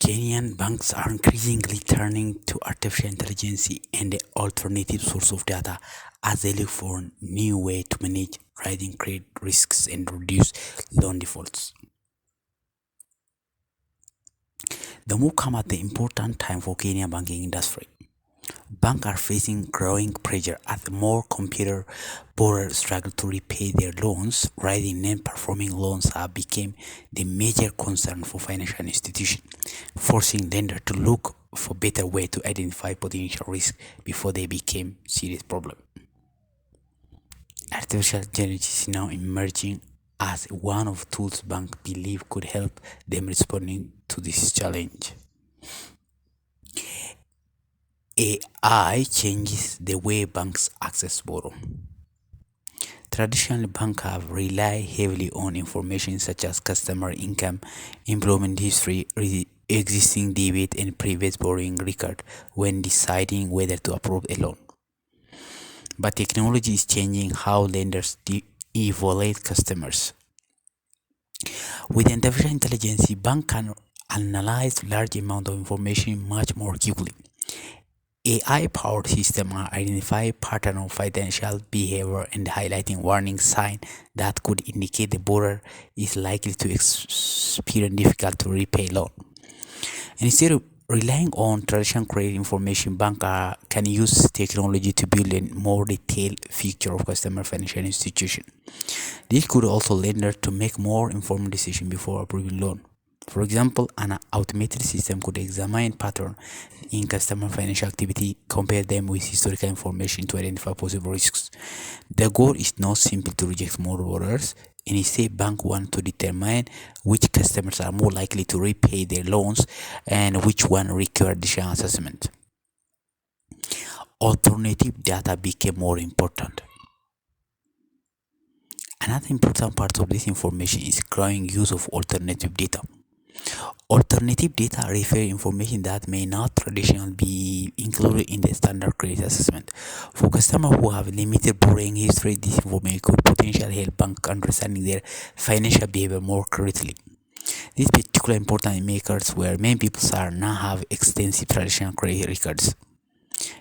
Kenyan banks are increasingly turning to artificial intelligence and alternative source of data as they look for new way to manage rising credit risks and reduce loan defaults. The move come at the important time for Kenyan banking industry. Banks are facing growing pressure as more computer borrowers struggle to repay their loans. Rising non-performing loans have become the major concern for financial institutions, forcing lenders to look for better way to identify potential risks before they become serious problem. Artificial intelligence is now emerging as one of tools banks believe could help them responding to this challenge. AI changes the way banks access borrow. Traditionally, banks have relied heavily on information such as customer income, employment history, existing debit, and previous borrowing record when deciding whether to approve a loan. But technology is changing how lenders evaluate customers. With artificial intelligence, bank can analyze large amount of information much more quickly. AI-powered systems are identifying patterns of financial behavior and highlighting warning signs that could indicate the borrower is likely to experience difficult to repay loan. And instead of relying on traditional credit information, banks can use technology to build a more detailed picture of customer financial institution. This could also lenders to make more informed decisions before approving loan. For example, an automated system could examine patterns in customer financial activity, compare them with historical information to identify possible risks. The goal is not simply to reject more borrowers. Instead, banks want to determine which customers are more likely to repay their loans and which one require additional assessment. Alternative data became more important. Another important part of this information is growing use of alternative data. Alternative data refer information that may not traditionally be included in the standard credit assessment. For customers who have limited borrowing history, this information could potentially help banks understanding their financial behavior more correctly. This is particularly important in markets where many people are now have extensive traditional credit records.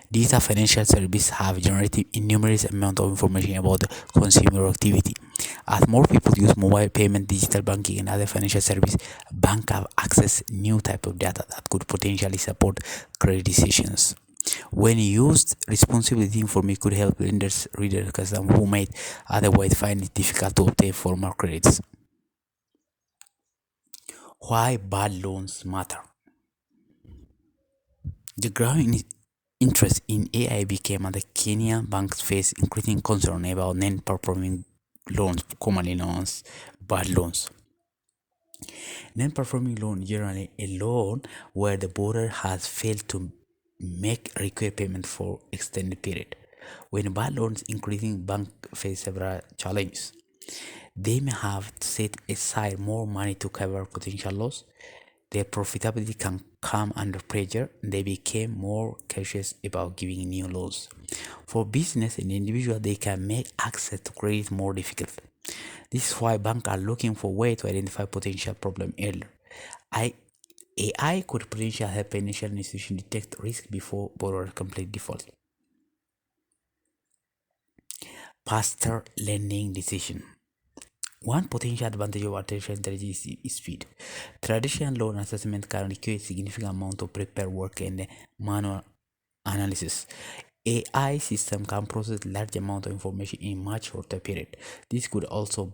These financial services have generated enormous amount of information about consumer activity. As more people use mobile payment, digital banking, and other financial services, banks have access new type of data that could potentially support credit decisions. When used responsibly, the information could help lenders redirect customers who might otherwise find it difficult to obtain formal credits. Why bad loans matter. The growing interest in AI became as the Kenyan banks face increasing concern about non-performing loans, commonly known as bad loans. Non-performing loan generally a loan where the borrower has failed to make required payment for extended period. When bad loans increasing, bank face several challenges. They may have to set aside more money to cover potential loss. Their profitability can come under pressure. They became more cautious about giving new loans. For business and individual, they can make access to credit more difficult. This is why banks are looking for ways to identify potential problem earlier. AI could potentially help financial institutions detect risk before borrowers complete default. Faster lending decision. One potential advantage of artificial intelligence is speed. Traditional loan assessment can require significant amount of prepared work and manual analysis. AI system can process large amount of information in much shorter period. This could also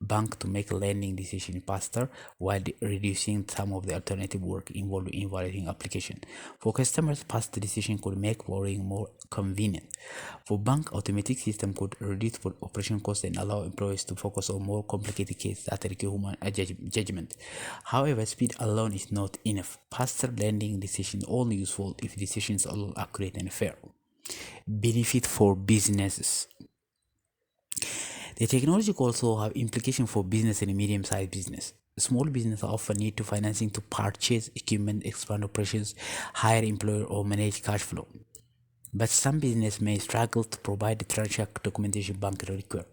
bank to make lending decisions faster while reducing some of the alternative work involved in evaluating application. For customers, fast decision could make borrowing more convenient. For bank, automatic system could reduce for operation costs and allow employees to focus on more complicated cases that require human judgment. However, speed alone is not enough. Faster lending decisions only useful if decisions are accurate and fair. Benefit for businesses. The technology could also have implications for business and medium-sized business. Small businesses often need to financing to purchase equipment, expand operations, hire employees, or manage cash flow. but some business may struggle to provide the transaction documentation bank require.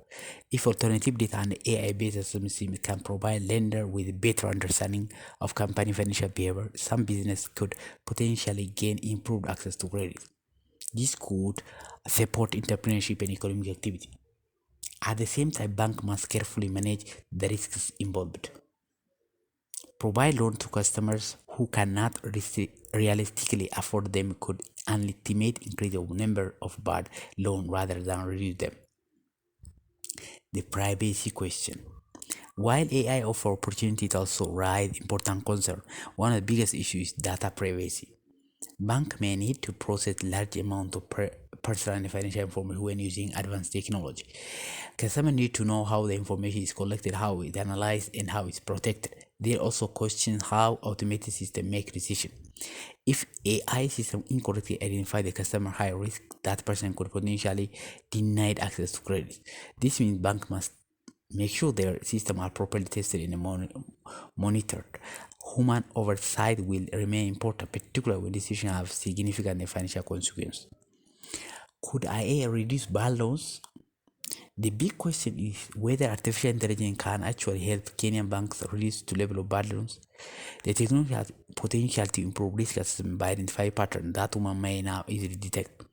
If alternative data and AI-based assessment can provide lender with better understanding of company financial behavior, some business could potentially gain improved access to credit. This could support entrepreneurship and economic activity. At the same time, bank must carefully manage the risks involved. Provide loans to customers who cannot realistically afford them could ultimately increase the number of bad loans rather than reduce them. The privacy question. While AI offers opportunities, it also raises important concern. One of the biggest issues is data privacy. Bank may need to process large amount of personal and financial information when using advanced technology. Customers need to know how the information is collected, how it's analyzed, and how it's protected. There also question how automated systems make decisions. If AI system incorrectly identify the customer high risk, that person could potentially denied access to credit. This means bank must make sure their systems are properly tested and monitored. Human oversight will remain important, particularly when decisions have significant financial consequences. Could AI reduce bad loans? The big question is whether artificial intelligence can actually help Kenyan banks reduce the level of bad loans. The technology has potential to improve risk assessment by identifying patterns that human may now easily detect.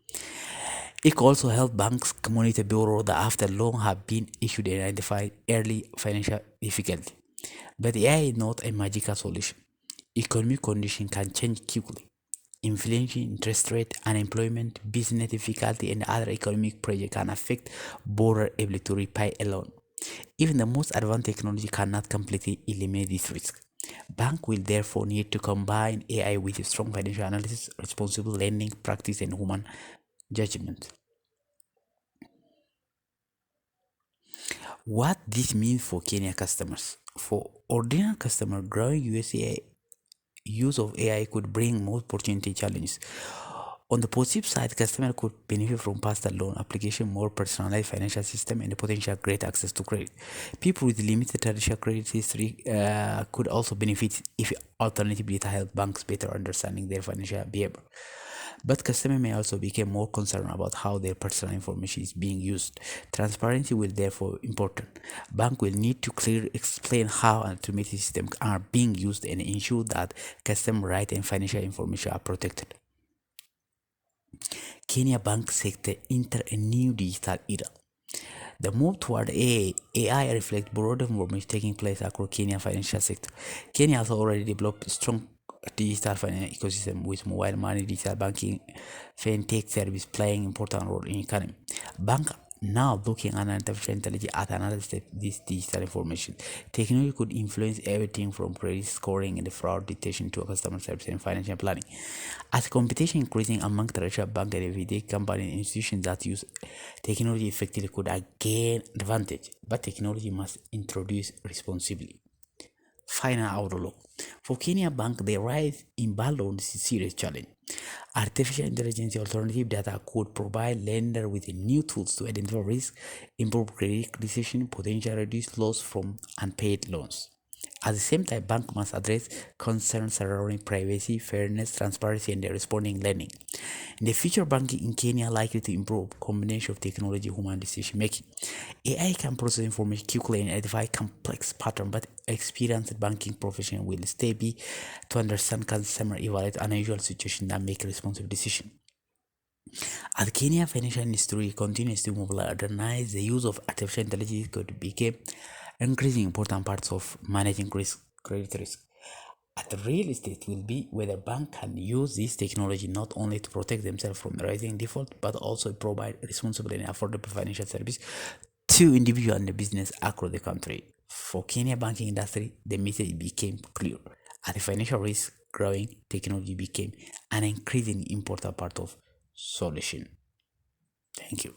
It could also help banks monitor borrowers after loans have been issued and identify early financial difficulty. But AI is not a magical solution. Economic conditions can change quickly. Inflation, interest rate, unemployment, business difficulty, and other economic pressure can affect borrower ability to repay a loan. Even the most advanced technology cannot completely eliminate this risk. Bank will therefore need to combine AI with strong financial analysis, responsible lending practice, and human judgment. What this means for Kenya customers? For ordinary customers, growing USA use of AI could bring more opportunity challenges. On the positive side, customers could benefit from faster loan application, more personalized financial system, and the potential great access to credit. People with limited traditional credit history could also benefit if alternative data help banks better understanding their financial behavior. But customers may also become more concerned about how their personal information is being used. Transparency will therefore be important. Bank will need to clearly explain how automated systems are being used and ensure that customer rights and financial information are protected. Kenya bank sector enter a new digital era. The move toward AI reflects broader movements taking place across Kenya financial sector. Kenya has already developed a strong digital financial ecosystem with mobile money, digital banking, fintech service playing important role in economy. Bank now looking at artificial intelligence at another step this digital information. Technology could influence everything from credit scoring and fraud detection to customer service and financial planning. As competition increasing among traditional bank and everyday company and institutions that use technology effectively could gain advantage, but technology must introduce responsibly. Final outlook. For Kenya Bank, the rise in bad loans is a serious challenge. Artificial intelligence alternative data could provide lenders with new tools to identify risk, improve credit decision, potentially reduce loss from unpaid loans. At the same time, bank must address concerns surrounding privacy, fairness, transparency, and the responding lending. In the future, banking in Kenya likely to improve combination of technology and human decision making. AI can process information quickly and identify complex patterns, but experienced banking professionals will stay be to understand customer evaluate unusual situations and make responsible decisions. As Kenya financial industry continues to modernize, the use of artificial intelligence could become increasingly important parts of managing credit risk. At the real estate will be whether bank can use this technology not only to protect themselves from rising default, but also provide responsible and affordable financial service to individual and the business across the country. For Kenya banking industry, the message became clear. As the financial risk growing, technology became an increasingly important part of solution. Thank you.